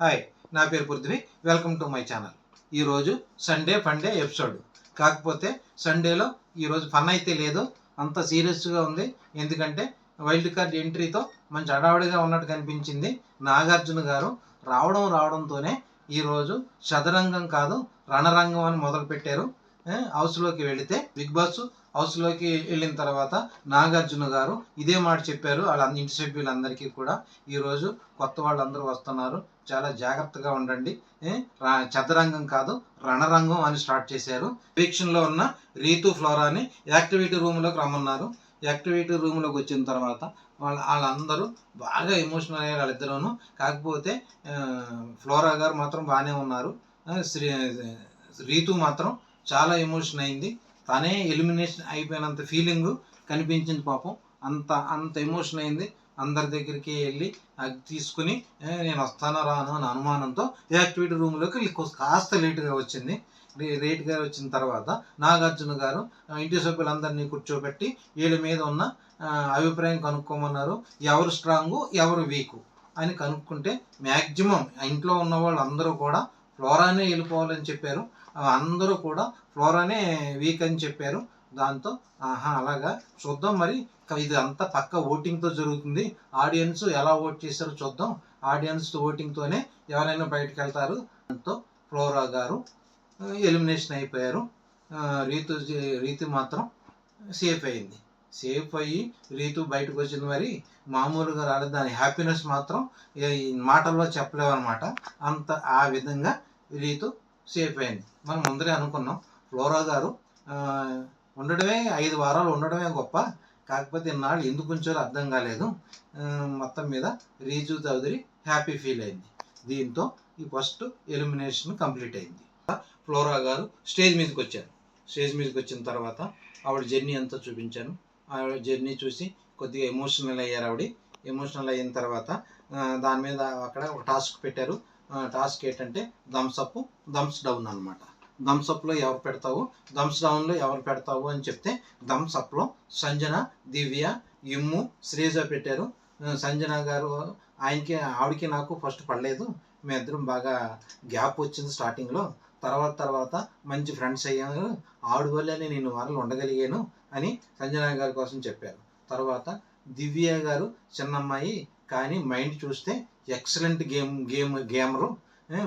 Hi, నా పేరు Prithvi. Welcome to my channel. ఈరోజు సండే ఫండే ఎపిసోడ్. కాకపోతే సండేలో ఈరోజు ఫన్ అయితే లేదు, అంత సీరియస్గా ఉంది. ఎందుకంటే వైల్డ్ కార్డ్ ఎంట్రీతో మంచి హడావుడిగా ఉన్నట్టు కనిపించింది. నాగార్జున గారు రావడంతోనే ఈరోజు చదరంగం కాదు రణరంగం అని మొదలుపెట్టారు. హౌస్లోకి వెళితే బిగ్ బాస్ హౌస్లోకి వెళ్ళిన తర్వాత నాగార్జున గారు ఇదే మాట చెప్పారు వాళ్ళ ఇంటి సభ్యులందరికీ కూడా. ఈరోజు కొత్త వాళ్ళందరూ వస్తున్నారు, చాలా జాగ్రత్తగా ఉండండి, చదరంగం కాదు రణరంగం అని స్టార్ట్ చేశారు. వీక్షణలో ఉన్న రీతు ఫ్లోరాని యాక్టివిటీ రూమ్లోకి రమ్మన్నారు. యాక్టివిటీ రూమ్లోకి వచ్చిన తర్వాత వాళ్ళందరూ బాగా ఎమోషనల్ అయ్యారు వాళ్ళిద్దరూను. కాకపోతే ఫ్లోరా గారు మాత్రం బాగానే ఉన్నారు. రీతు మాత్రం చాలా ఎమోషన్ అయింది. తనే ఎలిమినేషన్ అయిపోయినంత ఫీలింగ్ కనిపించింది పాపం. అంత ఎమోషన్ అయింది. అందరి దగ్గరికి వెళ్ళి అది తీసుకుని నేను వస్తానో రాను అని అనుమానంతో యాక్టివిటీ రూమ్లోకి కాస్త లేటుగా వచ్చింది. లేటుగా వచ్చిన తర్వాత నాగార్జున గారు ఇంటి సభ్యులందరినీ కూర్చోబెట్టి వీళ్ళ మీద ఉన్న అభిప్రాయం కనుక్కోమన్నారు. ఎవరు స్ట్రాంగు ఎవరు వీకు అని కనుక్కుంటే మ్యాక్సిమం ఇంట్లో ఉన్న వాళ్ళు అందరూ కూడా ఫ్లోరానే వెళ్ళిపోవాలని చెప్పారు. అందరూ కూడా ఫ్లోరానే వీక్ అని చెప్పారు. దాంతో అలాగా చూద్దాం, మరి ఇది అంతా పక్క ఓటింగ్తో జరుగుతుంది. ఆడియన్స్ ఎలా ఓట్ చేశారో చూద్దాం. ఆడియన్స్ ఓటింగ్తోనే ఎవరైనా బయటకు వెళ్తారు. దాంతో ఫ్లోరా గారు ఎలిమినేషన్ అయిపోయారు. రీతు మాత్రం సేఫ్ అయింది. సేఫ్ అయ్యి రీతు బయటకు వచ్చింది. మరి మామూలుగా రాలేదు. దాని హ్యాపీనెస్ మాత్రం మాటల్లో చెప్పలేమన్నమాట. ఆ విధంగా రీతు సేఫ్ అయింది. మనం ముందరే అనుకున్నాం ఫ్లోరా గారు ఉండడమే 5 వారాలు ఉండడమే గొప్ప. కాకపోతే ఇన్నాళ్ళు ఎందుకు ఉంచారో అర్థం కాలేదు. మొత్తం మీద రీతు చౌదరి హ్యాపీ ఫీల్ అయింది. దీంతో ఈ ఫస్ట్ ఎలిమినేషన్ కంప్లీట్ అయింది. ఫ్లోరా గారు స్టేజ్ మీదకి వచ్చారు. స్టేజ్ మీదకి వచ్చిన తర్వాత ఆవిడ జర్నీ అంతా చూపించాను. ఆవిడ జర్నీ చూసి కొద్దిగా ఎమోషనల్ అయ్యారు. ఎమోషనల్ అయిన తర్వాత దాని మీద అక్కడ ఒక టాస్క్ పెట్టారు. టాస్క్ ఏంటంటే థమ్స్ అప్ థమ్స్ డౌన్ అనమాట. థమ్స్ అప్లో ఎవరు పెడతావు, థమ్స్ డౌన్లో ఎవరు పెడతావు అని చెప్తే థమ్స్ అప్లో సంజన, దివ్య, ఇమ్ము, శ్రీజ పెట్టారు. సంజన గారు ఆవిడకి నాకు ఫస్ట్ పడలేదు. మేమిద్దరం బాగా గ్యాప్ వచ్చింది స్టార్టింగ్లో. తర్వాత మంచి ఫ్రెండ్స్ అయ్యాను. ఆవిడ వల్లనే నేను వారాలు ఉండగలిగాను అని సంజన గారి కోసం చెప్పారు. తర్వాత దివ్య గారు చిన్నమ్మాయి కానీ మైండ్ చూస్తే ఎక్సలెంట్ గేమరు,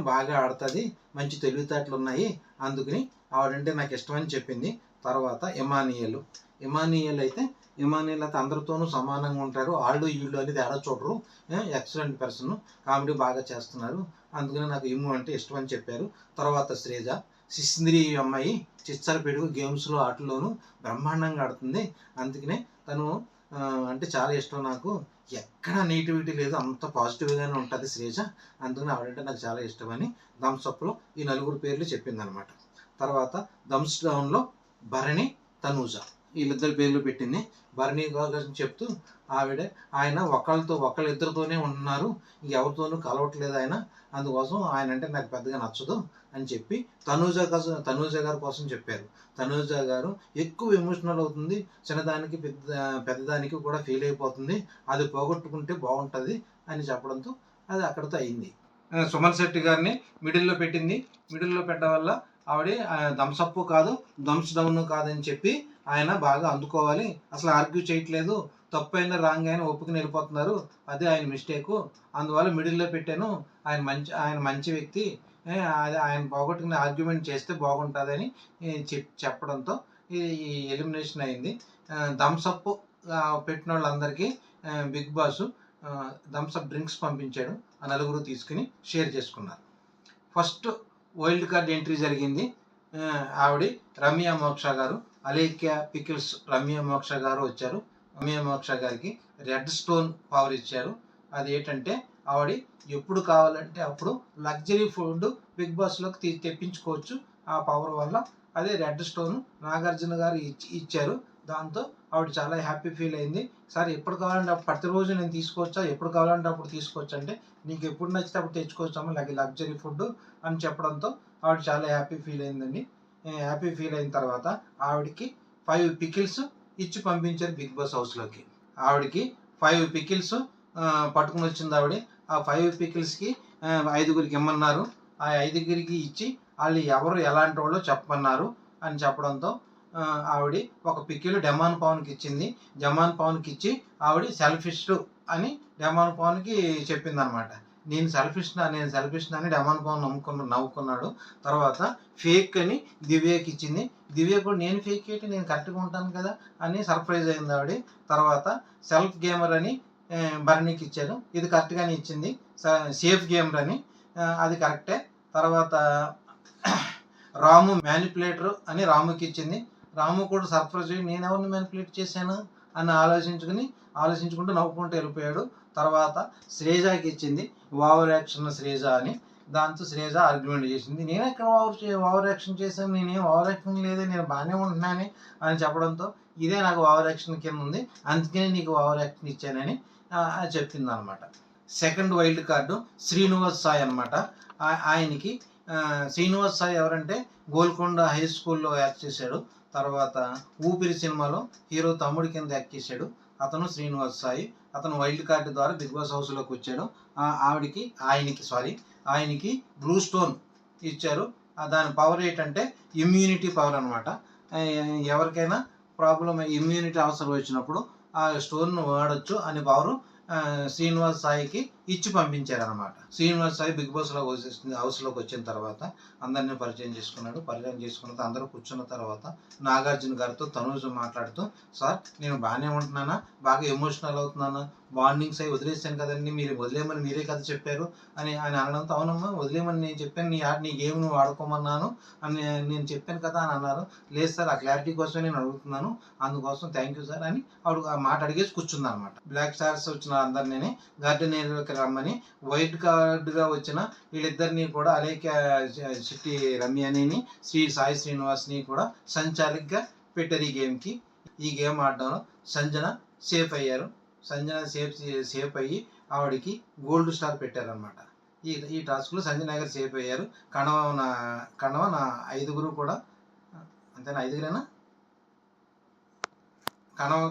బాగా ఆడుతుంది, మంచి తెలివితేటలు ఉన్నాయి, అందుకని ఆవిడంటే నాకు ఇష్టమని చెప్పింది. తర్వాత ఇమానియల్ అయితే అందరితోనూ సమానంగా ఉంటారు. వీళ్ళు అని తేడా చూడరు, ఎక్సలెంట్ పర్సన్, కామెడీ బాగా చేస్తున్నారు, అందుకని నాకు ఇమ్ము అంటే ఇష్టం అని చెప్పారు. తర్వాత శ్రీజ శిశింద్రి అమ్మాయి చిచ్చర పెడుగు గేమ్స్లో ఆటల్లోనూ బ్రహ్మాండంగా ఆడుతుంది, అందుకనే తను అంటే చాలా ఇష్టం నాకు, ఎక్కడ నెగిటివిటీ లేదు, అంత పాజిటివ్గానే ఉంటుంది శ్రీజ, అందుకని ఆవిడంటే నాకు చాలా ఇష్టమని థమ్స్ అప్లో ఈ 4 పేర్లు చెప్పింది అనమాట. తర్వాత థమ్స్ డౌన్లో భరణి, తనూజ వీళ్ళిద్దరు పేర్లు పెట్టింది. భరణి కోసం చెప్తూ ఆయన ఒకళ్ళిద్దరితోనే ఉంటున్నారు, ఎవరితోనూ కలవట్లేదు ఆయన, అందుకోసం ఆయన అంటే నాకు పెద్దగా నచ్చదు అని చెప్పి తనూజ గారి కోసం చెప్పారు. తనూజ గారు ఎక్కువ ఎమోషనల్ అవుతుంది, చిన్నదానికి పెద్దదానికి కూడా ఫీల్ అయిపోతుంది, అది పోగొట్టుకుంటే బాగుంటుంది అని చెప్పడంతో అది అక్కడితో అయింది. సుమన్ శెట్టి గారిని మిడిల్లో పెట్టింది. మిడిల్లో పెట్టడం వల్ల ఆవిడ థమ్స్ అప్ కాదు థమ్స్ డౌన్ కాదని చెప్పి ఆయన బాగా అందుకోవాలి, అసలు ఆర్గ్యూ చేయట్లేదు, తప్పు అయినా రాంగ్ అయినా ఒప్పుకుని వెళ్ళిపోతున్నారు, అదే ఆయన మిస్టేకు, అందువల్ల మిడిల్లో పెట్టాను, ఆయన మంచి వ్యక్తి, ఆయన పోగొట్టుకుని ఆర్గ్యుమెంట్ చేస్తే బాగుంటుందని చెప్పడంతో ఈ ఎలిమినేషన్ అయింది. థమ్స్ అప్ పెట్టిన వాళ్ళందరికీ Bigg Boss Thums Up drinks పంపించాడు. ఆ 4 తీసుకుని షేర్ చేసుకున్నారు. ఫస్ట్ వైల్డ్ కార్డ్ ఎంట్రీ జరిగింది. ఆవిడ రమ్య మోక్ష గారు, అలేఖ్య పికిల్స్ రమ్య మోక్ష గారు వచ్చారు. రమ్య మోక్ష గారికి రెడ్ స్టోన్ పవర్ ఇచ్చారు. అది ఏంటంటే ఆవిడ ఎప్పుడు కావాలంటే అప్పుడు లగ్జరీ ఫుడ్ బిగ్ బాస్లోకి తెప్పించుకోవచ్చు ఆ పవర్ వల్ల. అదే రెడ్ స్టోన్ నాగార్జున గారు ఇచ్చారు. దాంతో ఆవిడ చాలా హ్యాపీ ఫీల్ అయింది. సార్ ఎప్పుడు కావాలంటే అప్పుడు ప్రతిరోజు నేను తీసుకోవచ్చా, ఎప్పుడు కావాలంటే అప్పుడు తీసుకోవచ్చు అంటే నీకు ఎప్పుడు నచ్చితే అప్పుడు తెచ్చుకోవచ్చామో లగ్జరీ ఫుడ్ అని చెప్పడంతో ఆవిడ చాలా హ్యాపీ ఫీల్ అయిందండి. హ్యాపీ ఫీల్ అయిన తర్వాత ఆవిడకి 5 పికిల్స్ ఇచ్చి పంపించారు బిగ్ బాస్ హౌస్లోకి. ఆవిడకి 5 పికిల్స్ పట్టుకుని వచ్చింది ఆవిడ. ఆ 5 పికిల్స్కి 5గురికి ఇమ్మన్నారు. ఆ 5గురికి ఇచ్చి వాళ్ళు ఎవరు ఎలాంటి వాళ్ళో చెప్పమన్నారు అని చెప్పడంతో ఆవిడ ఒక పిక్కిలు డెమాన్ పవన్కి ఇచ్చింది. డెమాన్ పవన్కి ఇచ్చి ఆవిడ సెల్ఫిష్ అని డెమాన్ పవన్కి చెప్పింది అనమాట. నేను సెల్ఫిష్ అని డెమాన్ పవన్ నవ్వుకున్నాడు. తర్వాత ఫేక్ అని దివ్యకి ఇచ్చింది. దివ్య కూడా నేను ఫేక్ ఏంటి, నేను కరెక్ట్గా ఉంటాను కదా అని సర్ప్రైజ్ అయింది ఆవిడ. తర్వాత సెల్ఫ్ గేమర్ అని భరణికి ఇచ్చారు. ఇది కరెక్ట్గానే ఇచ్చింది. సేఫ్ గేమర్ అని అది కరెక్టే. తర్వాత రాము మ్యానిపులేటర్ అని రాముకి ఇచ్చింది. రాము కూడా సర్ప్రైజ్ అయ్యి నేను ఎవరిని మ్యానిపులేట్ చేశాను అని ఆలోచించుకుంటూ నవ్వుకుంటూ వెళ్ళిపోయాడు. తర్వాత శ్రేజకి ఇచ్చింది ఓవర్ యాక్షన్ శ్రేజ అని. దాంతో శ్రేజ ఆర్గ్యుమెంట్ చేసింది, నేను ఎక్కడ ఓవర్ యాక్షన్ చేశాను, నేనేం ఓవర్ యాక్షన్ లేదే, నేను బాగానే ఉంటున్నాను అని చెప్పడంతో ఇదే నాకు ఓవర్ యాక్షన్ కింద ఉంది, అందుకనే నీకు ఓవర్ యాక్షన్ ఇచ్చానని చెప్పింది అనమాట. Second wild card Srinivas Sai అనమాట. ఆయనకి శ్రీనివాస్ సాయి ఎవరంటే గోల్కొండ హై స్కూల్లో యాక్ట్ చేశాడు. తర్వాత ఊపిరి సినిమాలో హీరో తమ్ముడి కింద యాక్ట్ చేశాడు. అతను శ్రీనివాస్ సాయి. అతను వైల్డ్ కార్డు ద్వారా బిగ్ బాస్ హౌస్లోకి వచ్చాడు. ఆయనకి బ్లూ స్టోన్ ఇచ్చారు. దాని పవర్ ఏంటంటే ఇమ్యూనిటీ పవర్ అనమాట. ఎవరికైనా ఇమ్యూనిటీ అవసరం వచ్చినప్పుడు ఆ స్టోన్ను వాడచ్చు అని పవరు శ్రీనివాస్ సాయికి ఇచ్చి పంపించారనమాట. శ్రీనివాస్ సాయి బిగ్ బాస్లో హౌస్లోకి వచ్చిన తర్వాత అందరినీ పరిచయం చేసుకున్నాడు. పరిచయం చేసుకున్న తర్వాత అందరూ కూర్చున్న తర్వాత నాగార్జున గారితో తనూజ మాట్లాడుతూ, సార్ నేను బాగానే ఉంటున్నానా, బాగా ఎమోషనల్ అవుతున్నానా, బాండింగ్స్ అవి వదిలేసాను కదండి, మీరు వదిలేయమని మీరే కదా చెప్పారు అని అనడంతో, అవునమ్మా వదిలేయమని నేను చెప్పాను, నీ గేమ్ నువ్వు వాడుకోమన్నాను అని నేను చెప్పాను కదా అని అన్నారు. లేదు సార్, ఆ క్లారిటీ కోసమే నేను అడుగుతున్నాను, అందుకోసం థ్యాంక్ యూ సార్ అని ఆవిడ ఆ మాట అడిగేసి కూర్చుంది అనమాట. బ్లాక్ స్టార్స్ వచ్చిన అందరినీ గార్డెన్ ఏరియాకి రమ్మని వైట్ కార్డుగా వచ్చిన వీళ్ళిద్దరిని కూడా అలేఖ్య శెట్టి రమ్యని సాయి శ్రీనివాస్ని కూడా సంచాలకుగా పెట్టారు ఈ గేమ్కి. ఈ గేమ్ ఆడడంలో సంజన సేఫ్ అయ్యారు. సంజన సేఫ్ అయ్యి ఆవిడకి గోల్డ్ స్టార్ పెట్టారనమాట. ఈ టాస్క్లో సంజన గారు సేఫ్ అయ్యారు. కణవ నా 5గురు కూడా అంతేనా, 5గురేనా,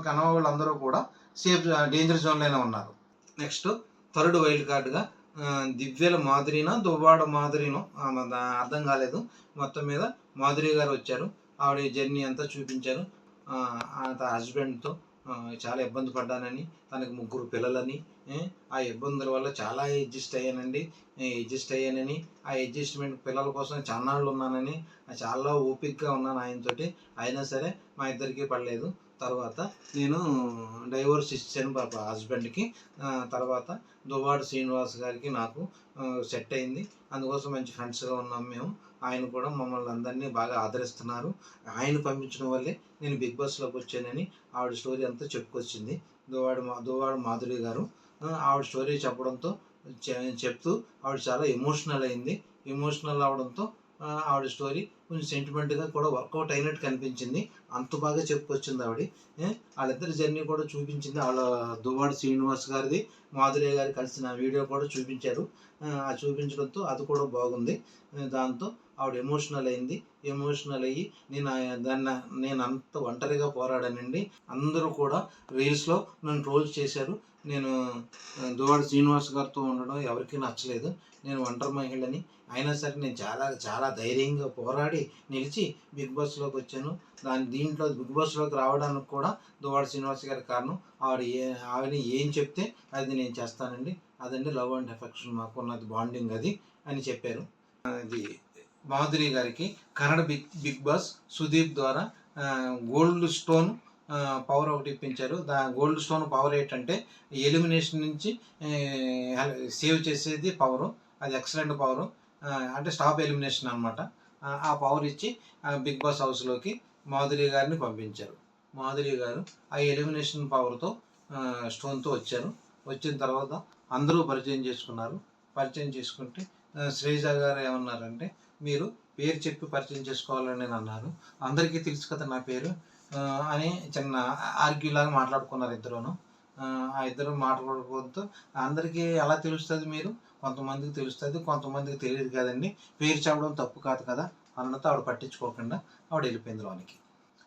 కణవ వాళ్ళందరూ కూడా సేఫ్ డేంజర్ జోన్లోనే ఉన్నారు. నెక్స్ట్ థర్డ్ వైల్డ్ కార్డుగా దివ్యల మాధురినో దువ్వాడ మాధురినో అర్థం కాలేదు, మొత్తం మీద మాధురి గారు వచ్చారు. ఆవిడ జర్నీ అంతా చూపించారు. హస్బెండ్తో చాలా ఇబ్బంది పడ్డానని, తనకి 3 పిల్లలని, ఆ ఇబ్బందుల వల్ల చాలా అడ్జస్ట్ అయ్యానని, ఆ అడ్జస్ట్మెంట్ పిల్లల కోసం చాన్నాళ్ళు ఉన్నానని, చాలా ఓపికగా ఉన్నాను ఆయనతోటి, అయినా సరే మా ఇద్దరికి పడలేదు. తర్వాత నేను డైవోర్స్ ఇచ్చాను హస్బెండ్కి. తర్వాత దువ్వాడ శ్రీనివాస్ గారికి నాకు సెట్ అయింది. అందుకోసం మంచి ఫ్రెండ్స్గా ఉన్నాం మేము. ఆయన కూడా మమ్మల్ని అందరినీ బాగా ఆదరిస్తున్నారు. ఆయన పంపించడం వల్లే నేను బిగ్ బాస్లోకి వచ్చానని ఆవిడ స్టోరీ అంతా చెప్పుకొచ్చింది దువ్వాడ మాధురి గారు. ఆవిడ స్టోరీ చెప్తూ ఆవిడ చాలా ఎమోషనల్ అయింది. ఎమోషనల్ అవడంతో ఆవిడ స్టోరీ కొంచెం సెంటిమెంట్గా కూడా వర్కౌట్ అయినట్టు కనిపించింది. అంత బాగా చెప్పుకొచ్చింది ఆవిడ. వాళ్ళిద్దరి జర్నీ కూడా చూపించింది. వాళ్ళ దువ్వాడ శ్రీనివాస్ గారిది మాధురి గారు కలిసిన వీడియో కూడా చూపించారు. ఆ చూపించడంతో అది కూడా బాగుంది. దాంతో ఆవిడ ఎమోషనల్ అయ్యి నేను అంత ఒంటరిగా పోరాడానండి, అందరూ కూడా రీల్స్లో నన్ను ట్రోల్ చేశారు, నేను దువ్వాడ శ్రీనివాస్ గారితో ఉండడం ఎవరికీ నచ్చలేదు, నేను ఒంటరి మహిళని, అయినా సరే నేను చాలా చాలా ధైర్యంగా పోరాడి నిలిచి బిగ్ బాస్లోకి వచ్చాను. దీంట్లో బిగ్ బాస్లోకి రావడానికి కూడా దువ్వాడ శ్రీనివాస్ గారి కారణం. ఆవిడ ఏం చెప్తే అది నేను చేస్తానండి, అదండి లవ్ అండ్ ఎఫెక్షన్ మాకు ఉన్నది బాండింగ్ అది అని చెప్పారు. అది మాధురి గారికి కన్నడ బిగ్ బాస్ సుదీప్ ద్వారా గోల్డ్ స్టోన్ పవర్ ఒకటి ఇప్పించారు. గోల్డ్ స్టోన్ పవర్ ఏంటంటే ఎలిమినేషన్ నుంచి సేవ్ చేసేది పవరు, అది ఎక్సలెంట్ పవరు, అంటే స్టాప్ ఎలిమినేషన్ అనమాట. ఆ పవర్ ఇచ్చి బిగ్ బాస్ హౌస్లోకి మాధురి గారిని పంపించారు. మాధురి గారు ఆ ఎలిమినేషన్ పవర్తో స్టోన్తో వచ్చారు. వచ్చిన తర్వాత అందరూ పరిచయం చేసుకున్నారు. పరిచయం చేసుకుంటే శ్రీజ గారు ఏమన్నారంటే, మీరు పేరు చెప్పి పరిచయం చేసుకోవాలని అన్నారు, అందరికీ తెలుసు కదా నా పేరు అని చిన్న ఆర్గ్యూలాగా మాట్లాడుకున్నారు ఇద్దరును. ఆ ఇద్దరు మాట్లాడుకోవడంతో అందరికీ ఎలా తెలుస్తుంది, మీరు కొంతమందికి తెలుస్తుంది, కొంతమందికి తెలియదు కదండి, పేరు చెప్పడం తప్పు కాదు కదా అన్నతో ఆవిడ పట్టించుకోకుండా ఆవిడ వెళ్ళిపోయింది లోనికి.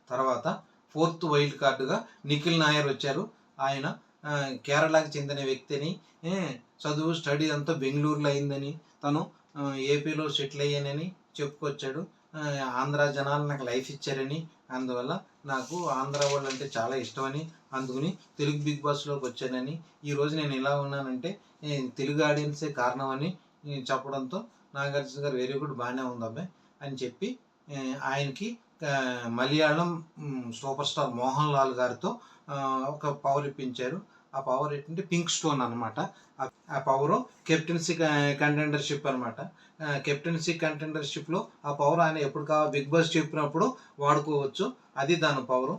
తర్వాత 4th వైల్డ్ కార్డుగా నిఖిల్ నాయర్ వచ్చారు. ఆయన కేరళకి చెందిన వ్యక్తిని, చదువు స్టడీ అంతా బెంగళూరులో అయిందని, తను ఏపీలో సెటిల్ అయ్యానని చెప్పుకొచ్చాడు. ఆంధ్ర జనాలు నాకు లైఫ్ ఇచ్చారని, అందువల్ల నాకు ఆంధ్ర వాళ్ళు అంటే చాలా ఇష్టమని, అందుకని తెలుగు బిగ్ బాస్లోకి వచ్చానని, ఈరోజు నేను ఇలా ఉన్నానంటే తెలుగు ఆడియన్సే కారణం అని చెప్పడంతో నాగార్జున గారు వెరీ గుడ్, బాగానే ఉంది అబ్బాయి అని చెప్పి ఆయనకి మలయాళం సూపర్ స్టార్ మోహన్ లాల్ గారితో ఒక పవర్ ఇప్పించారు. ఆ పవర్ ఏంటంటే పింక్ స్టోన్ అనమాట. ఆ పవరు కెప్టెన్సీ కంటెండర్షిప్ అనమాట. కెప్టెన్సీ కంటెండర్షిప్లో ఆ పవర్ ఆయన ఎప్పుడు బిగ్ బాస్ చెప్పినప్పుడు వాడుకోవచ్చు. అది దాని పవరు.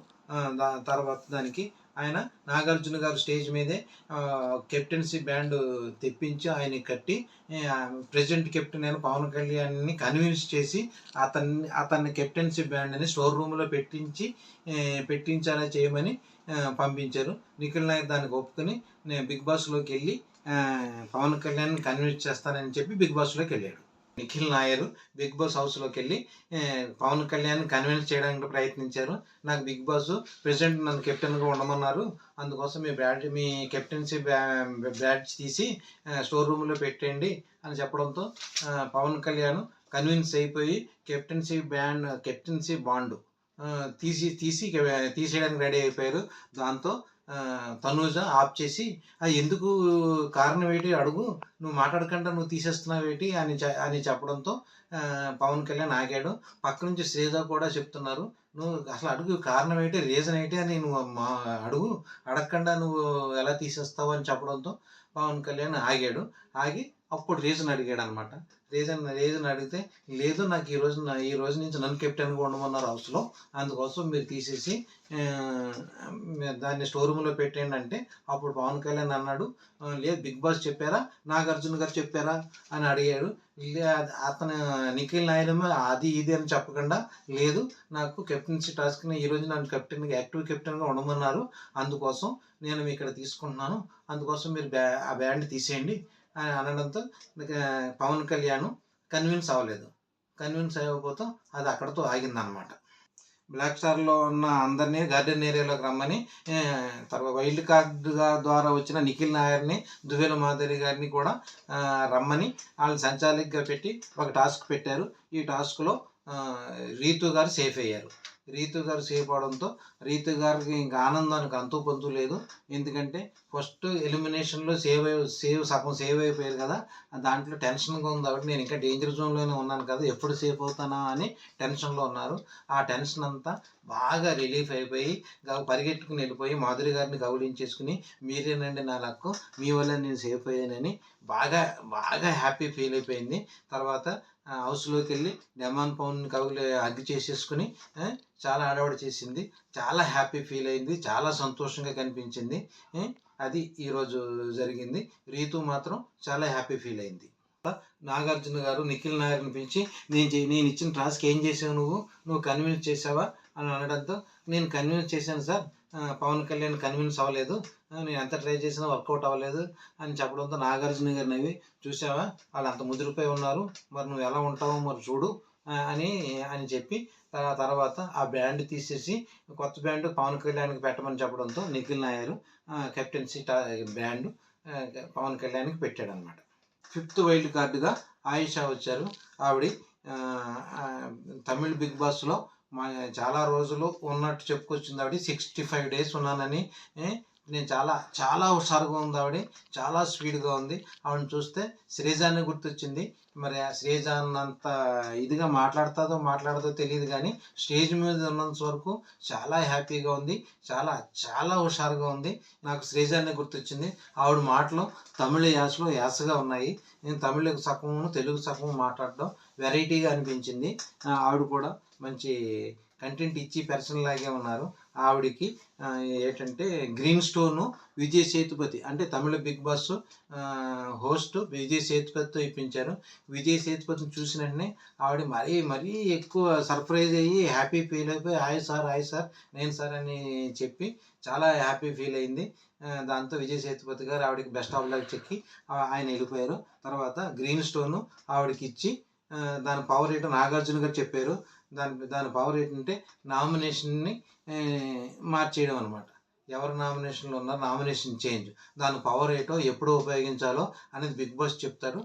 తర్వాత దానికి ఆయన నాగార్జున గారు స్టేజ్ మీదే కెప్టెన్సీ బ్యాండ్ తెప్పించి ఆయన కట్టి ప్రెసిడెంట్ కెప్టెన్ అయిన పవన్ కళ్యాణ్ని కన్విన్స్ చేసి అతన్ని కెప్టెన్సీ బ్యాండ్ని స్టోర్ రూమ్లో పెట్టించాలా చేయమని పంపించారు. నిఖిల్ నాయక్ దానికి ఒప్పుకొని నేను బిగ్ బాస్లోకి వెళ్ళి పవన్ కళ్యాణ్ కన్విన్స్ చేస్తానని చెప్పి బిగ్ బాస్లోకి వెళ్ళాడు. నిఖిల్ నాయర్ బిగ్ బాస్ హౌస్లోకి వెళ్ళి పవన్ కళ్యాణ్ కన్విన్స్ చేయడానికి ప్రయత్నించారు. నాకు బిగ్ బాస్ ప్రెసిడెంట్ నన్ను కెప్టెన్గా ఉండమన్నారు, అందుకోసం మీ కెప్టెన్సీ బ్యాడ్జ్ తీసి స్టోర్ రూమ్లో పెట్టండి అని చెప్పడంతో పవన్ కళ్యాణ్ కన్విన్స్ అయిపోయి కెప్టెన్సీ బాండ్ తీసేయడానికి రెడీ అయిపోయారు. దాంతో తనూజ ఆఫ్ చేసి ఎందుకు కారణం ఏంటి అడుగు, నువ్వు మాట్లాడకుండా నువ్వు తీసేస్తున్నావు ఏంటి అని చెప్పడంతో పవన్ కళ్యాణ్ ఆగాడు. పక్క నుంచి శ్రీజ కూడా చెప్తున్నారు, నువ్వు అసలు అడుగు కారణం ఏంటి, రీజన్ ఏంటి అని నువ్వు అడుగు, అడగకుండా నువ్వు ఎలా తీసేస్తావు అని చెప్పడంతో పవన్ కళ్యాణ్ ఆగాడు. ఆగి అప్పుడు రీజన్ అడిగాడు అనమాట. రీజన్ అడిగితే లేదు, నాకు ఈ రోజు నుంచి నన్ను కెప్టెన్గా ఉండమన్నారు హౌస్లో, అందుకోసం మీరు తీసేసి దాన్ని స్టోర్ రూమ్లో పెట్టండి అంటే అప్పుడు పవన్ కళ్యాణ్ అన్నాడు, లేదు బిగ్ బాస్ చెప్పారా, నాగార్జున గారు చెప్పారా అని అడిగాడు. అతను నిఖిల్ నాయర్ అది ఇది అని చెప్పకుండా, లేదు నాకు కెప్టెన్సీ టాస్క్ని ఈరోజు నన్ను యాక్టివ్ కెప్టెన్గా ఉండమన్నారు, అందుకోసం నేను ఇక్కడ తీసుకుంటున్నాను, అందుకోసం మీరు ఆ బ్యాండ్ తీసేయండి అని అనడంతో పవన్ కళ్యాణ్ కన్విన్స్ అవ్వకపోతే అది అక్కడతో ఆగిందనమాట. బ్లాక్ స్టార్లో ఉన్న అందరినీ గార్డెన్ ఏరియాలోకి రమ్మని తర్వాత వైల్డ్ కార్డ్ ద్వారా వచ్చిన నిఖిల్ నాయర్ని, దువ్వెల మాధురి గారిని కూడా రమ్మని వాళ్ళని సంచాలకుగా పెట్టి ఒక టాస్క్ పెట్టారు. ఈ టాస్క్లో రీతు గారు సేఫ్ అయ్యారు. రీతు గారు సేఫ్ అవడంతో రీతు గారికి ఇంకా ఆనందానికి అంతు పొంతు లేదు. ఎందుకంటే ఫస్ట్ ఎలిమినేషన్లో సగం సేవ్ అయిపోయారు కదా, దాంట్లో టెన్షన్గా ఉంది కాబట్టి నేను ఇంకా డేంజర్ జోన్లోనే ఉన్నాను కదా, ఎప్పుడు సేఫ్ అవుతానా అని టెన్షన్లో ఉన్నారు. ఆ టెన్షన్ అంతా బాగా రిలీఫ్ అయిపోయి పరిగెట్టుకుని వెళ్ళిపోయి మాధురి గారిని కౌలించేసుకుని, మీరేనండి నా లక్కు, మీ వల్ల నేను సేఫ్ అయ్యానని బాగా బాగా హ్యాపీ ఫీల్ అయిపోయింది. తర్వాత హౌస్లోకి వెళ్ళి డెమాన్ పౌన్ని హగ్ చేసేసుకుని చాలా హడావుడి చేసింది. చాలా హ్యాపీ ఫీల్ అయింది, చాలా సంతోషంగా కనిపించింది. అది ఈరోజు జరిగింది. రీతు మాత్రం చాలా హ్యాపీ ఫీల్ అయింది. నాగార్జున గారు నిఖిల్ నాయర్ని పిలిచి, నేను ఇచ్చిన టాస్క్ ఏం చేసావు, నువ్వు కన్విన్స్ చేసావా అని అనడంతో, నేను కన్విన్స్ చేశాను సార్, పవన్ కళ్యాణ్ కన్విన్స్ అవ్వలేదు, నేను ఎంత ట్రై చేసినా వర్కౌట్ అవ్వలేదు అని చెప్పడంతో నాగార్జున గారు నవ్వి, చూసావా వాళ్ళు అంత ముదిరిపోయి ఉన్నారు, మరి నువ్వు ఎలా ఉంటావో మరి చూడు అని చెప్పి తర్వాత ఆ బ్యాండ్ తీసేసి కొత్త బ్యాండ్ పవన్ కళ్యాణ్కి పెట్టమని చెప్పడంతో నిఖిల్ నాయర్ కెప్టెన్సీ బ్యాండ్ పవన్ కళ్యాణ్కి పెట్టాడు అనమాట. 5th వైల్డ్ కార్డుగా ఆయిషా వచ్చారు. ఆవిడ తమిళ్ బిగ్ బాస్లో చాలా రోజులు ఉన్నట్టు చెప్పుకొచ్చింది. ఆవిడ 65 days ఉన్నానని. నేను చాలా హుషారుగా ఉంది ఆవిడ, చాలా స్పీడ్గా ఉంది. ఆవిడని చూస్తే శ్రీజాన్ని గుర్తొచ్చింది. మరి ఆ శ్రీజ అన్నంత ఇదిగా మాట్లాడదో తెలియదు, కానీ స్టేజ్ మీద ఉన్నంత వరకు చాలా హ్యాపీగా ఉంది, చాలా చాలా హుషారుగా ఉంది. నాకు శ్రీజాన్ని గుర్తొచ్చింది. ఆవిడ మాటలు తమిళ యాసగా ఉన్నాయి. నేను తమిళ సగము తెలుగు సగము మాట్లాడడం వెరైటీగా అనిపించింది. ఆవిడ కూడా మంచి కంటెంట్ ఇచ్చి పర్సన్ లాగే ఉన్నారు. ఆవిడకి ఏంటంటే గ్రీన్ స్టోను విజయ్ సేతుపతి, అంటే తమిళ బిగ్ బాస్ హోస్ట్ విజయ్ సేతుపతితో ఇప్పించారు. విజయ్ సేతుపతిని చూసిన వెంటనే ఆవిడ మరీ ఎక్కువ సర్ప్రైజ్ అయ్యి హ్యాపీ ఫీల్ అయిపోయి, హాయ్ సార్ నేను సార్ అని చెప్పి చాలా హ్యాపీ ఫీల్ అయింది. దాంతో విజయ్ సేతుపతి గారు ఆవిడకి బెస్ట్ ఆఫ్ లక్ చెక్కి ఆయన వెళ్ళిపోయారు. తర్వాత గ్రీన్ స్టోను ఆవిడకి ఇచ్చి దాని పవర్ ఏంటో నాగార్జున గారు చెప్పారు. దాని పవర్ ఏంటంటే నామినేషన్ని మార్చేయడం అనమాట. ఎవరు నామినేషన్లో ఉన్నారు, నామినేషన్ చేంజ్, దాని పవర్ ఏంటో ఎప్పుడు ఉపయోగించాలో అనేది బిగ్ బాస్ చెప్తారు.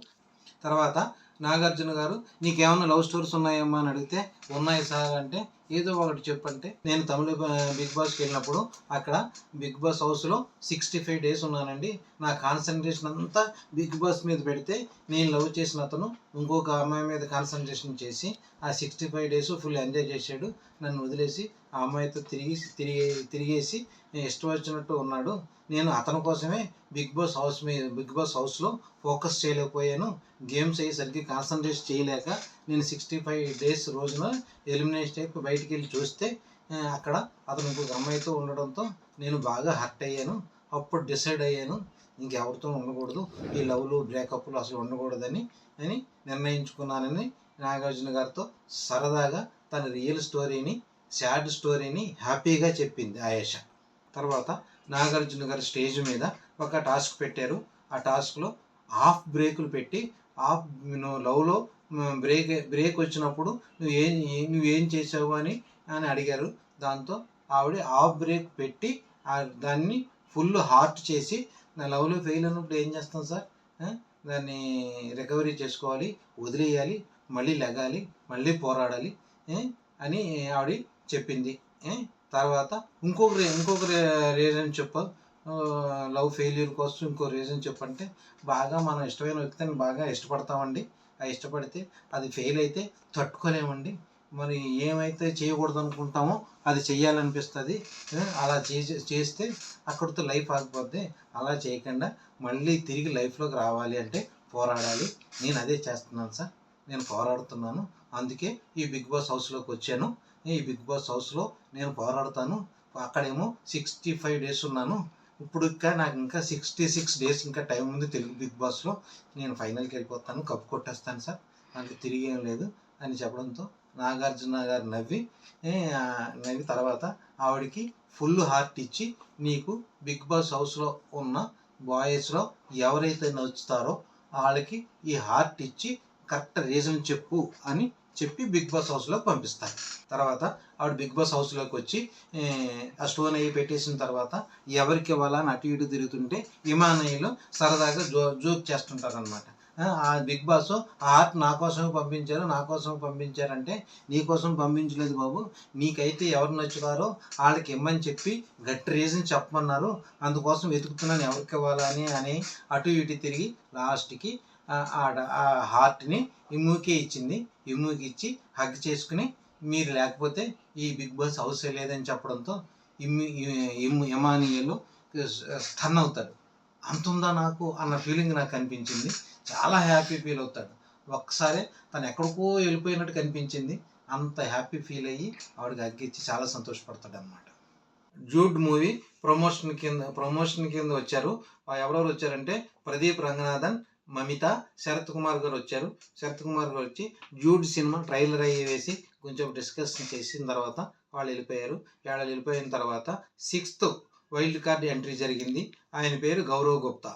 తర్వాత నాగార్జున గారు నీకేమన్నా లవ్ స్టోరీస్ ఉన్నాయమ్మా అని అడిగితే ఉన్నాయి సార్ అంటే ఏదో ఒకటి చెప్పంటే నేను తమిళ బిగ్ బాస్కి వెళ్ళినప్పుడు అక్కడ బిగ్ బాస్ హౌస్లో 65 days ఉన్నానండి. నా కాన్సన్ట్రేషన్ అంతా బిగ్ బాస్ మీద పెడితే నేను లవ్ చేసిన అతను ఇంకొక అమ్మాయి మీద కాన్సన్ట్రేషన్ చేసి ఆ 65 days ఫుల్ ఎంజాయ్ చేశాడు. నన్ను వదిలేసి ఆ అమ్మాయితో తిరిగేసి ఇష్టం వచ్చినట్టు ఉన్నాడు. నేను అతని కోసమే బిగ్ బాస్ హౌస్లో ఫోకస్ చేయలేకపోయాను. గేమ్స్ అయ్యి సరిగ్గా కాన్సన్ట్రేట్ చేయలేక నేను 65 days రోజున ఎలిమినేషన్ అయిపోయి బయటికి వెళ్ళి చూస్తే అక్కడ అతను ఇంకొక అమ్మాయితో ఉండడంతో నేను బాగా హర్ట్ అయ్యాను. అప్పుడు డిసైడ్ అయ్యాను ఇంకెవరితో ఉండకూడదు, ఈ లవ్లు బ్రేకప్లు అసలు ఉండకూడదని నిర్ణయించుకున్నానని నాగార్జున గారితో సరదాగా తన రియల్ స్టోరీని, సాడ్ స్టోరీని హ్యాపీగా చెప్పింది ఆయేష. తర్వాత నాగార్జున గారు స్టేజ్ మీద ఒక టాస్క్ పెట్టారు. ఆ టాస్క్లో హాఫ్ బ్రేకులు పెట్టి లవ్లో బ్రేక్ వచ్చినప్పుడు నువ్వేం చేసావు అని అడిగారు. దాంతో ఆవిడ హాఫ్ బ్రేక్ పెట్టి దాన్ని ఫుల్ హార్ట్ చేసి నా లవ్లో ఫెయిల్ అయినప్పుడు ఏం చేస్తాం సార్, దాన్ని రికవరీ చేసుకోవాలి, వదిలేయాలి, మళ్ళీ లెగాలి, మళ్ళీ పోరాడాలి అని ఆవిడ చెప్పింది. తర్వాత ఇంకొక రీజన్ చెప్పాలి, లవ్ ఫెయిల్యూర్ కోసం ఇంకో రీజన్ చెప్పంటే బాగా మనం ఇష్టమైన వ్యక్తిని బాగా ఇష్టపడతామండి. ఇష్టపడితే అది ఫెయిల్ అయితే తట్టుకోలేమండి. మరి ఏమైతే చేయకూడదు అనుకుంటామో అది చెయ్యాలనిపిస్తుంది. అలా చేస్తే అక్కడితో లైఫ్ ఆగిపోద్ది. అలా చేయకుండా మళ్ళీ తిరిగి లైఫ్లోకి రావాలి అంటే పోరాడాలి. నేను అదే చేస్తున్నాను సార్, నేను పోరాడుతున్నాను. అందుకే ఈ బిగ్ బాస్ హౌస్లోకి వచ్చాను. ఈ బిగ్ బాస్ హౌస్లో నేను పోరాడుతాను. అక్కడేమో 65 days ఉన్నాను. ఇప్పుడు నాకు ఇంకా 66 days ఇంకా టైం ఉంది తెలుగు బిగ్ బాస్లో. నేను ఫైనల్కి వెళ్ళిపోతాను, కప్పు కొట్టేస్తాను సార్, అందుకు తిరిగి ఏం లేదు అని చెప్పడంతో నాగార్జున గారు నవ్వి తర్వాత ఆవిడకి ఫుల్ హార్ట్ ఇచ్చి నీకు బిగ్ బాస్ హౌస్లో ఉన్న బాయ్స్లో ఎవరైతే నచ్చుతారో వాళ్ళకి ఈ హార్ట్ ఇచ్చి కరెక్ట్ రీజన్ చెప్పు అని చెప్పి బిగ్ బాస్ హౌస్లోకి పంపిస్తారు. తర్వాత ఆవిడ బిగ్ బాస్ హౌస్లోకి వచ్చి ఆ స్టోన్ అయ్యి పెట్టేసిన తర్వాత ఎవరికి ఇవ్వాలని అటు ఇటు తిరుగుతుంటే హిమానయ్యలో సరదాగా జోక్ చేస్తుంటారు అనమాట. ఆ బిగ్ బాస్ ఆ ఆర్ట్ నా కోసమే పంపించారంటే నీ కోసం పంపించలేదు బాబు, నీకైతే ఎవరు నచ్చుతారో వాళ్ళకి ఇమ్మని చెప్పి గట్టి రీజన్ చెప్పమన్నారు, అందుకోసం వెతుకుతున్నాను ఎవరికి ఇవ్వాలని అని అటు ఇటు తిరిగి లాస్ట్కి ఆ హార్ట్ని ఇమ్ముకి ఇచ్చింది. ఇమ్ముకి ఇచ్చి హగ్ చేసుకుని మీరు లేకపోతే ఈ బిగ్ బాస్ హౌస్ లేదని చెప్పడంతో ఇమానియలు స్టన్ అవుతాడు. అంతుందా నాకు అన్న ఫీలింగ్ నాకు కనిపించింది. చాలా హ్యాపీ ఫీల్ అవుతాడు. ఒక్కసారి తను ఎక్కడికో వెళ్ళిపోయినట్టు కనిపించింది. అంత హ్యాపీ ఫీల్ అయ్యి ఆవిడకి అగ్గిచ్చి చాలా సంతోషపడతాడు అనమాట. జూడ్ మూవీ ప్రమోషన్ కింద వచ్చారు. ఎవరెవరు వచ్చారంటే ప్రదీప్ రంగనాథన్, మమిత, శరత్ కుమార్ గారు వచ్చారు. శరత్ కుమార్ గారు వచ్చి జూడ్ సినిమా ట్రైలర్ అయ్యి వేసి కొంచెం డిస్కషన్ చేసిన తర్వాత వాళ్ళు వెళ్ళిపోయిన తర్వాత 6th వైల్డ్ కార్డ్ ఎంట్రీ జరిగింది. ఆయన పేరు గౌరవ్ గుప్తా.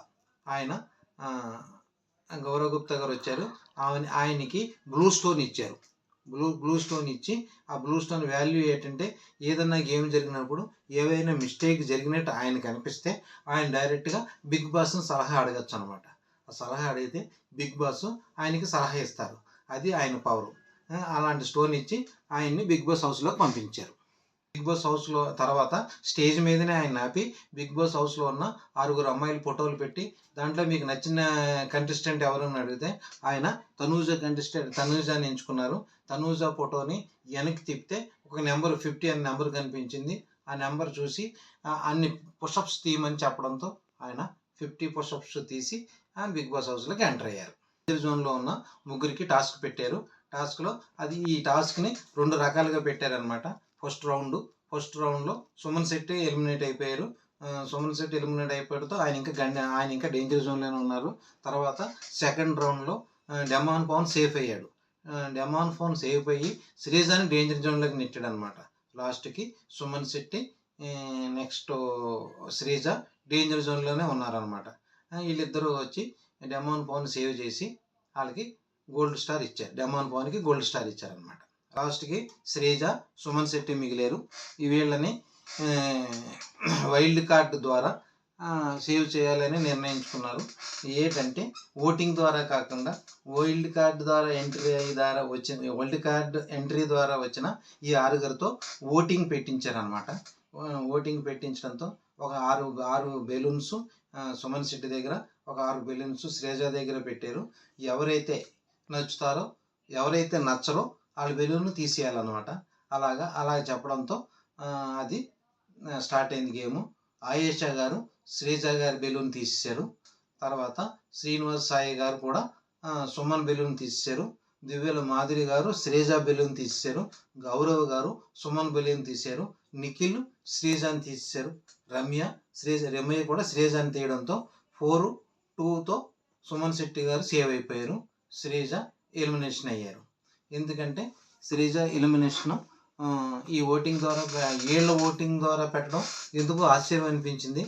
గౌరవ్ గుప్తా గారు వచ్చారు. ఆయనకి బ్లూ స్టోన్ ఇచ్చారు. బ్లూ స్టోన్ ఇచ్చి ఆ బ్లూ స్టోన్ వాల్యూ ఏంటంటే ఏదన్నా గేమ్ జరిగినప్పుడు ఏవైనా మిస్టేక్ జరిగినట్టు ఆయనకు అనిపిస్తే ఆయన డైరెక్ట్గా బిగ్ బాస్ని సలహా అడగచ్చు అనమాట. ఆ సలహా అడిగితే బిగ్ బాస్ ఆయనకి సలహా ఇస్తారు. అది ఆయన పవరు. అలాంటి స్టోన్ ఇచ్చి ఆయన్ని బిగ్ బాస్ హౌస్లోకి పంపించారు. బిగ్ బాస్ హౌస్లో తర్వాత స్టేజ్ మీదనే ఆయన ఆపి బిగ్ బాస్ హౌస్లో ఉన్న 6 అమ్మాయిల ఫోటోలు పెట్టి దాంట్లో మీకు నచ్చిన కంటెస్టెంట్ ఎవరని అడిగితే ఆయన తనూజాని ఎంచుకున్నారు. తనూజా ఫోటోని వెనక్కి తిప్పితే ఒక నెంబర్ 50 అనే నెంబర్ కనిపించింది. ఆ నెంబర్ చూసి అన్ని పుషప్స్ తీయమని చెప్పడంతో ఆయన 50 పుషప్స్ తీసి బిగ్ బాస్ హౌస్లోకి ఎంటర్ అయ్యారు. జోన్లో ఉన్న ముగ్గురికి టాస్క్ పెట్టారు. టాస్క్లో ఈ టాస్క్ని 2 రకాలుగా పెట్టారనమాట. ఫస్ట్ రౌండ్లో సుమన్ శెట్టి ఎలిమినేట్ అయిపోయారు. సుమన్ శెట్టి ఎలిమినేట్ అయిపోవడంతో ఆయన ఇంకా డేంజర్ జోన్లోనే ఉన్నారు. తర్వాత సెకండ్ రౌండ్లో డెమాన్ పవన్ సేఫ్ అయ్యాడు. డెమాన్ పవన్ సేఫ్ అయ్యి శ్రీజాని డేంజర్ జోన్లోకి నెట్టాడు అనమాట. లాస్ట్కి సుమన్ శెట్టి నెక్స్ట్ శ్రీజ డేంజర్ జోన్లోనే ఉన్నారనమాట. వీళ్ళిద్దరూ వచ్చి డెమాన్ పవన్ సేవ్ చేసి వాళ్ళకి గోల్డ్ స్టార్ ఇచ్చారు. డెమాన్ పవన్కి గోల్డ్ స్టార్ ఇచ్చారనమాట. లాస్ట్కి శ్రీజ, సుమన్ శెట్టి మిగిలారు. వీళ్ళని వైల్డ్ కార్డు ద్వారా సేవ్ చేయాలని నిర్ణయించుకున్నారు. ఏంటంటే ఓటింగ్ ద్వారా కాకుండా వైల్డ్ కార్డు ద్వారా ఎంట్రీ ద్వారా వచ్చిన ఈ ఆరుగురితో ఓటింగ్ పెట్టించారనమాట. ఓటింగ్ పెట్టించడంతో ఒక ఆరు బెలూన్స్ సుమన్ శెట్టి దగ్గర, ఒక 6 బెలూన్స్ శ్రీజ దగ్గర పెట్టారు. ఎవరైతే నచ్చుతారో ఎవరైతే నచ్చరో వాళ్ళ బెలూన్ తీసేయాలన్నమాట. అలా చెప్పడంతో అది స్టార్ట్ అయింది గేము. ఆయేషా గారు శ్రీజ గారి బెలూన్ తీసేశారు. తర్వాత శ్రీనివాస్ సాయి గారు కూడా సుమన్ బెలూన్ తీసేశారు. దివ్యల మాధురి గారు శ్రీజ బెలూన్ తీసేశారు. గౌరవ్ గారు సుమన్ బెలూన్ తీశారు. నిఖిల్ శ్రీజాని తీసేశారు. రమ్య కూడా శ్రీజాని తీయడంతో 4-2తో సుమన్ శెట్టి గారు సేవ్ అయిపోయారు. శ్రీజ ఎలిమినేషన్ అయ్యారు. ఎందుకంటే శ్రీజ ఎలిమినేషన్ ఈ ఓటింగ్ ద్వారా ఓటింగ్ ద్వారా పెట్టడం ఎందుకు ఆశ్చర్యం అనిపించింది.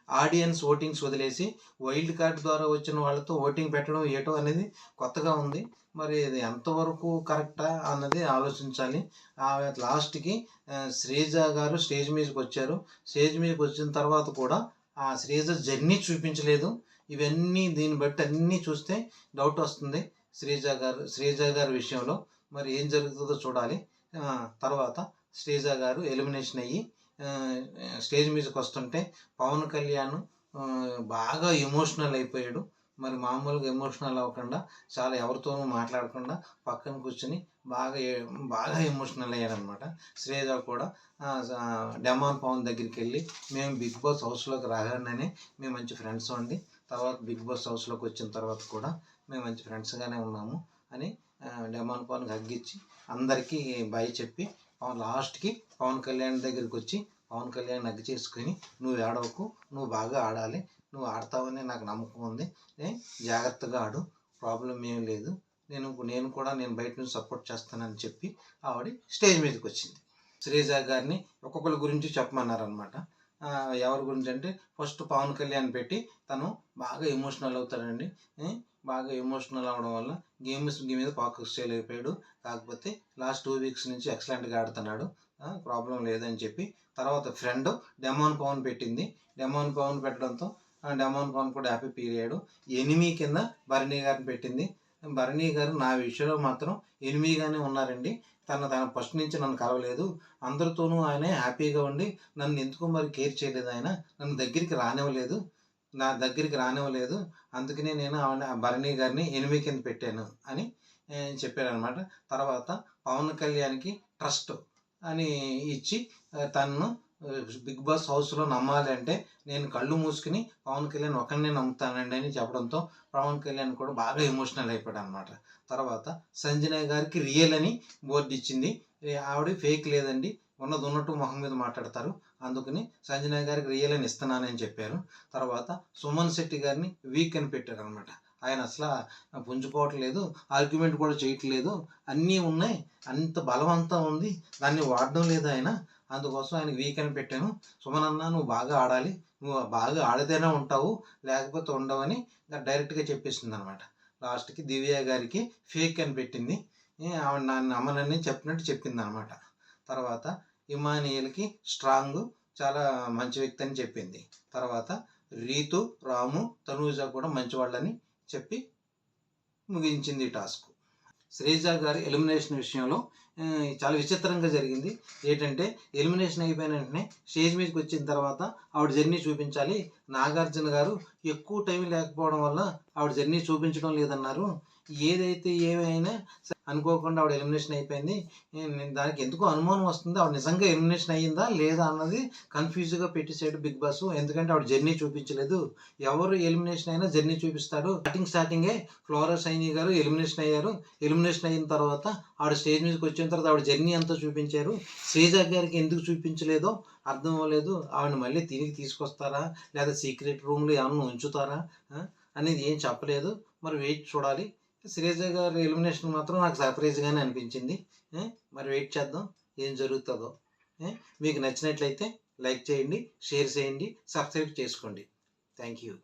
ఆడియన్స్ ఓటింగ్స్ వదిలేసి వైల్డ్ కార్డ్ ద్వారా వచ్చిన వాళ్ళతో ఓటింగ్ పెట్టడం ఏటో అనేది కొత్తగా ఉంది. మరి ఇది ఎంతవరకు కరెక్టా అన్నది ఆలోచించాలి. లాస్ట్కి శ్రీజ గారు స్టేజ్ మీదకి వచ్చారు. స్టేజ్ మీదకి వచ్చిన తర్వాత కూడా ఆ శ్రీజ జర్నీ చూపించలేదు. ఇవన్నీ దీన్ని బట్టి అన్నీ చూస్తే డౌట్ వస్తుంది శ్రీజ గారి విషయంలో. మరి ఏం జరుగుతుందో చూడాలి. తర్వాత శ్రీజ గారు ఎలిమినేషన్ అయ్యి స్టేజ్ మీదకి వస్తుంటే పవన్ కళ్యాణ్ బాగా ఎమోషనల్ అయిపోయాడు. మరి మామూలుగా ఎమోషనల్ అవ్వకుండా చాలా ఎవరితోనూ మాట్లాడకుండా పక్కన కూర్చొని బాగా ఎమోషనల్ అయ్యాడనమాట. శ్రీజ కూడా డెమాన్ పవన్ దగ్గరికి వెళ్ళి మేము బిగ్ బాస్ హౌస్లోకి రాగానే మేము మంచి ఫ్రెండ్స్ అండి, తర్వాత బిగ్ బాస్ హౌస్లోకి వచ్చిన తర్వాత కూడా మేము మంచి ఫ్రెండ్స్గానే ఉన్నాము అని డెమాన్ పవన్కి హగ్గిచ్చి అందరికీ బాయ్ చెప్పి లాస్ట్కి పవన్ కళ్యాణ్ దగ్గరికి వచ్చి పవన్ కళ్యాణ్ హగ్ చేసుకొని నువ్వు ఏడవకు, నువ్వు బాగా ఆడాలి, నువ్వు ఆడతావని నాకు నమ్మకం ఉంది, జాగ్రత్తగా ఆడు, ప్రాబ్లం ఏం లేదు, నేను కూడా బయట నుంచి సపోర్ట్ చేస్తానని చెప్పి ఆవిడ స్టేజ్ మీదకి వచ్చింది. శ్రీజ గారిని ఒక్కొక్కరి గురించి చెప్పమన్నారనమాట. ఎవరి గురించి అంటే ఫస్ట్ పవన్ కళ్యాణ్ పెట్టి తను బాగా ఎమోషనల్ అవుతాడండి. బాగా ఎమోషనల్ అవడం వల్ల గేమ్స్ మీద ఫోకస్ చేయలేకపోయాడు. కాకపోతే లాస్ట్ 2 వీక్స్ నుంచి ఎక్సలెంట్గా ఆడుతున్నాడు, ప్రాబ్లం లేదని చెప్పి. తర్వాత ఫ్రెండ్ డెమాన్ పవన్ పెట్టింది. డెమాన్ పవన్ పెట్టడంతో డెమాన్ పవన్ కూడా హ్యాపీ ఫీల్ అయ్యాడు. ఎనిమి కింద భరణి గారిని పెట్టింది. భరణి గారు నా విషయంలో మాత్రం ఎనిమిగానే ఉన్నారండి. తన ఫస్ట్ నుంచి నన్ను కలవలేదు, అందరితోనూ ఆయన హ్యాపీగా ఉండి నన్ను ఎందుకు మరి కేర్ చేయలేదు, ఆయన నన్ను నా దగ్గరికి రానివ్వలేదు, అందుకనే నేను భరణి గారిని ఎనిమి కింద పెట్టాను అని చెప్పారనమాట. తర్వాత పవన్ కళ్యాణ్కి ట్రస్ట్ అని ఇచ్చి తనను బిగ్ బాస్ హౌస్లో నమ్మాలి అంటే నేను కళ్ళు మూసుకుని పవన్ కళ్యాణ్ ఒకరినే నమ్ముతానండి అని చెప్పడంతో పవన్ కళ్యాణ్ కూడా బాగా ఎమోషనల్ అయిపోయాడు అనమాట. తర్వాత సంజన గారికి రియల్ అని బోర్డు ఇచ్చింది. ఆవిడ ఫేక్ లేదండి, ఉన్నట్టు మొహం మీద మాట్లాడతారు, అందుకని సంజన గారికి రియల్ అని ఇస్తున్నానని చెప్పారు. తర్వాత సుమన్ శెట్టి గారిని వీక్ అని పెట్టారు అనమాట. ఆయన అసలు పుంజుకోవట్లేదు, ఆర్గ్యుమెంట్ కూడా చేయట్లేదు, అన్నీ ఉన్నాయి, అంత బలవంతం ఉంది, దాన్ని వాడడం లేదు ఆయన, అందుకోసం ఆయన వీక్ అని పెట్టాను. సుమన్ అన్న నువ్వు బాగా ఆడాలి, నువ్వు బాగా ఆడితేనే ఉంటావు, లేకపోతే ఉండవని డైరెక్ట్గా చెప్పేసింది అనమాట. లాస్ట్కి దివ్య గారికి ఫేక్ అని పెట్టింది. ఆవిడ నన్ను నమ్మనని చెప్పినట్టు చెప్పింది అనమాట. తర్వాత ఇమానియల్కి స్ట్రాంగ్, చాలా మంచి వ్యక్తి అని చెప్పింది. తర్వాత రీతు, రాము, తనూజ కూడా మంచివాళ్ళని చెప్పి ముగించింది టాస్క్. శ్రీజ గారి ఎలిమినేషన్ విషయంలో చాలా విచిత్రంగా జరిగింది. ఏంటంటే ఎలిమినేషన్ అయిపోయిన వెంటనే స్టేజ్ మీదకి వచ్చిన తర్వాత ఆవిడ జర్నీ చూపించాలి. నాగార్జున గారు ఎక్కువ టైం లేకపోవడం వల్ల ఆవిడ జర్నీ చూపించడం లేదన్నారు. ఏదైతే ఏమైనా అనుకోకుండా ఆవిడ ఎలిమినేషన్ అయిపోయింది. దానికి ఎందుకో అనుమానం వస్తుంది, ఆవిడ నిజంగా ఎలిమినేషన్ అయ్యిందా లేదా అన్నది కన్ఫ్యూజ్గా పెట్టేసాడు బిగ్ బాస్. ఎందుకంటే ఆవిడ జర్నీ చూపించలేదు. ఎవరు ఎలిమినేషన్ అయినా జర్నీ చూపిస్తాడు. స్టార్టింగే ఫ్లోరా సైని గారు ఎలిమినేషన్ అయ్యారు. ఎలిమినేషన్ అయిన తర్వాత ఆవిడ స్టేజ్ మీదకి వచ్చిన తర్వాత ఆవిడ జర్నీ అంతా చూపించారు. శ్రీజ గారికి ఎందుకు చూపించలేదో అర్థం అవ్వలేదు. ఆవిడ మళ్ళీ తిరిగి తీసుకొస్తారా లేదా సీక్రెట్ రూమ్లో ఏమన్నా ఉంచుతారా అనేది ఏం చెప్పలేదు. మరి వెయిట్ చూడాలి. శ్రీజ గారి ఎలిమినేషన్ మాత్రం నాకు సర్ప్రైజ్గానే అనిపించింది. మరి వెయిట్ చేద్దాం ఏం జరుగుతుందో. మీకు నచ్చినట్లయితే లైక్ చేయండి, షేర్ చేయండి, సబ్స్క్రైబ్ చేసుకోండి. Thank you.